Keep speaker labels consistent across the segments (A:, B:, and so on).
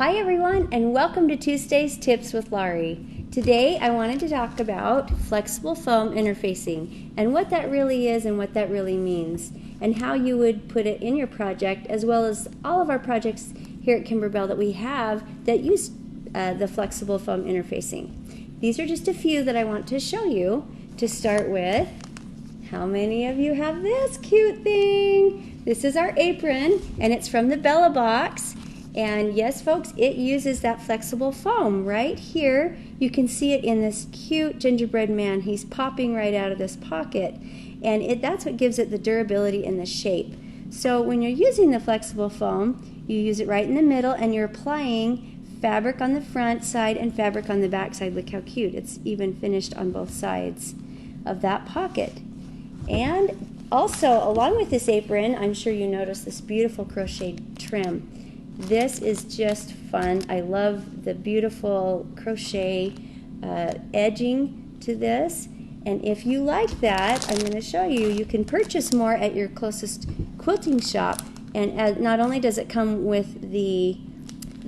A: Hi everyone, and welcome to Tuesday's Tips with Laurie. Today I wanted to talk about flexible foam interfacing and what that really is and what that really means and how you would put it in your project, as well as all of our projects here at Kimberbell that we have that use the flexible foam interfacing. These are just a few that I want to show you. To start with, how many of you have this cute thing? This is our apron, and it's from the Bella box. And yes, folks, it uses that flexible foam right here. You can see it in this cute gingerbread man. He's popping right out of this pocket. And that's what gives it the durability and the shape. So when you're using the flexible foam, you use it right in the middle, and you're applying fabric on the front side and fabric on the back side. Look how cute. It's even finished on both sides of that pocket. And also, along with this apron, I'm sure you noticed this beautiful crocheted trim. This is just fun. I love the beautiful crochet edging to this. And if you like that, I'm going to show you, you can purchase more at your closest quilting shop. And not only does it come with the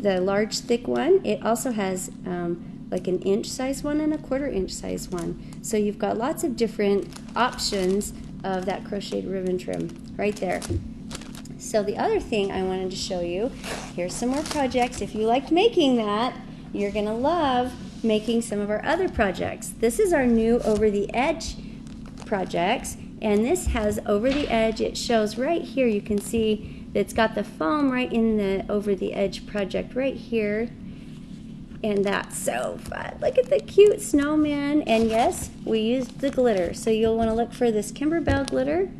A: large thick one, it also has like an inch size one and a 1/4 inch size one. So you've got lots of different options of that crocheted ribbon trim right there. So the other thing I wanted to show you, here's some more projects. If you like making that, you're going to love making some of our other projects. This is our new over the edge projects, and this has over the edge. It shows right here, you can see that it's got the foam right in the over the edge project right here. And that's so fun. Look at the cute snowman. And yes, we used the glitter. So you'll want to look for this Kimberbell glitter.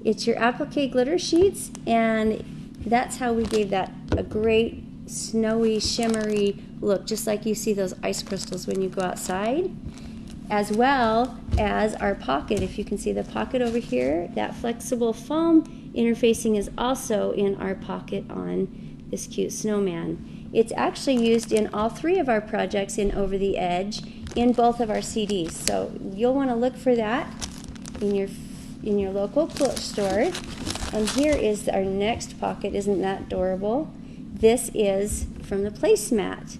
A: It's your applique glitter sheets, and that's how we gave that a great snowy, shimmery look, just like you see those ice crystals when you go outside. As well as our pocket. If you can see the pocket over here, that flexible foam interfacing is also in our pocket on this cute snowman. It's actually used in all three of our projects in Over the Edge in both of our CDs. So you'll want to look for that in your local quilt store. And here is our next pocket. Isn't that adorable? This is from the placemat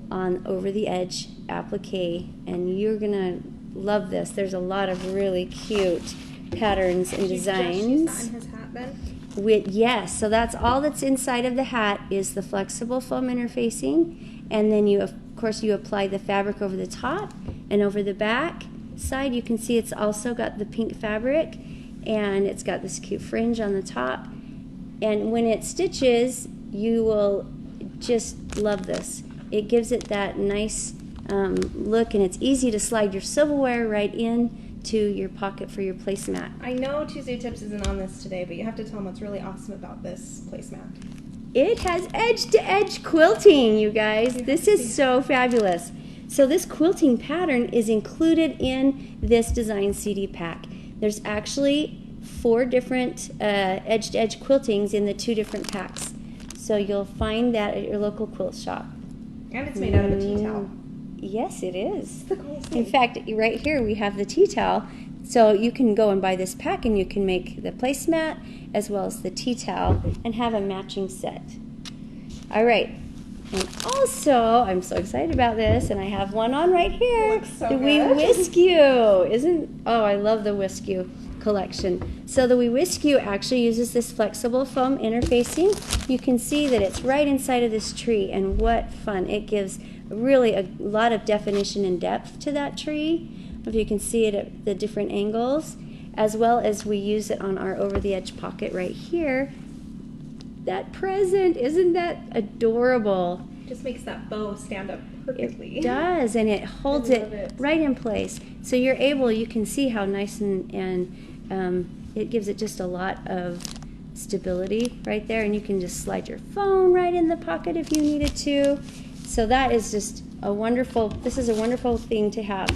A: on Over the Edge applique, and you're gonna love this. There's a lot of really cute patterns and designs.
B: Did you just use that in his hat then?
A: Yes, so that's all that's inside of the hat is the flexible foam interfacing, and then you, of course, you apply the fabric over the top and over the back side. You can see it's also got the pink fabric, and it's got this cute fringe on the top. And when it stitches, you will just love this. It gives it that nice look, and it's easy to slide your silverware right in to your pocket for your placemat.
B: I know Tuesday Tips isn't on this today, but you have to tell them what's really awesome about this placemat.
A: It has edge-to-edge quilting, you guys. This is so fabulous. So this quilting pattern is included in this design CD pack. There's actually 4 different edge-to-edge quiltings in the 2 different packs. So you'll find that at your local quilt shop.
B: And it's made out of a tea towel.
A: Yes, it is.
B: That's the coolest thing.
A: In fact, right here we have the tea towel. So you can go and buy this pack, and you can make the placemat as well as the tea towel and have a matching set. All right. And also, I'm so excited about this, and I have one on right here.
B: Looks so
A: the
B: good.
A: We Whisk You. I love the Whisk You collection. So the We Whisk You actually uses this flexible foam interfacing. You can see that it's right inside of this tree, and what fun. It gives really a lot of definition and depth to that tree. If you can see it at the different angles, as well as we use it on our over the edge pocket right here. That present, isn't that adorable?
B: Just makes that bow stand up perfectly.
A: It does, and it holds it right in place. So you can see how nice and it gives it just a lot of stability right there, and you can just slide your phone right in the pocket if you needed to. So that is just this is a wonderful thing to have.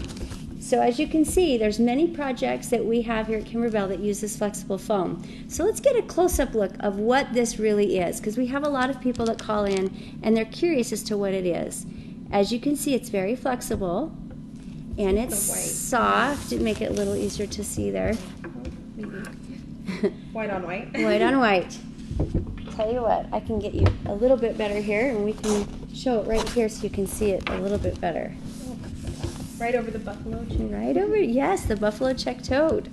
A: So as you can see, there's many projects that we have here at Kimberbell that use this flexible foam. So let's get a close-up look of what this really is, because we have a lot of people that call in and they're curious as to what it is. As you can see, it's very flexible and it's soft. It'd make it a little easier to see there.
B: White on white.
A: White on white. tell you what, I can get you a little bit better here, and we can show it right here so you can see it a little bit better.
B: Right over the buffalo check.
A: Right over, yes, the buffalo check toad.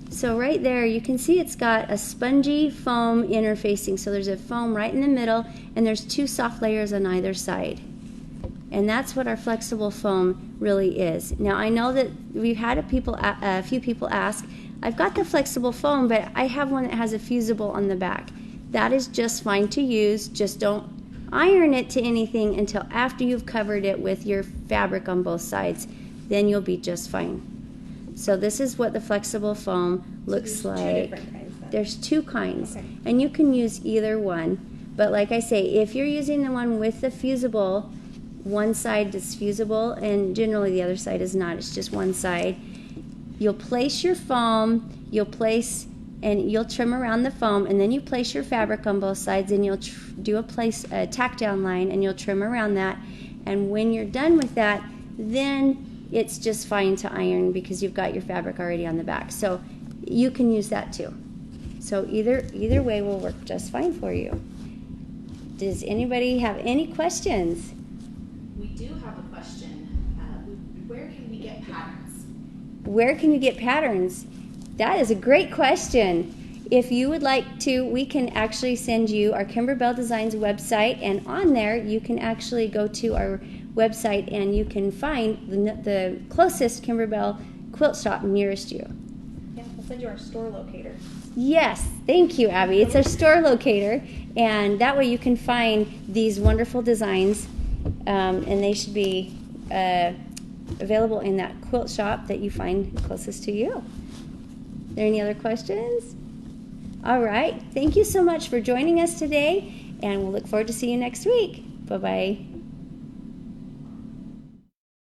A: So right there, you can see it's got a spongy foam interfacing. So there's a foam right in the middle, and there's 2 soft layers on either side. And that's what our flexible foam really is. Now, I know that we've had a few people ask, I've got the flexible foam, but I have one that has a fusible on the back. That is just fine to use. Just don't iron it to anything until after you've covered it with your fabric on both sides. Then you'll be just fine. So this is what the flexible foam looks
B: So
A: like.
B: there's 2 different kinds then.
A: There's 2 kinds,
B: Okay.
A: and you can use either one. But like I say, if you're using the one with the fusible, one side is fusible, and generally the other side is not. It's just one side. You'll place your foam, you'll trim around the foam, and then you place your fabric on both sides, and you'll do a tack down line, and you'll trim around that. And when you're done with that, then it's just fine to iron because you've got your fabric already on the back. So you can use that too. So either way will work just fine for you. Does anybody have any questions?
C: We do have a question. Where can we get patterns?
A: Where can you get patterns? That is a great question. If you would like to, we can actually send you our Kimberbell Designs website, and on there you can actually go to our website and you can find the closest Kimberbell quilt shop nearest you.
B: Yeah, we'll send you our store locator.
A: Yes, thank you, Abby. It's our store locator, and that way you can find these wonderful designs, and they should be available in that quilt shop that you find closest to you. Are there any other questions? All right. Thank you so much for joining us today, and we'll look forward to seeing you next week. Bye-bye.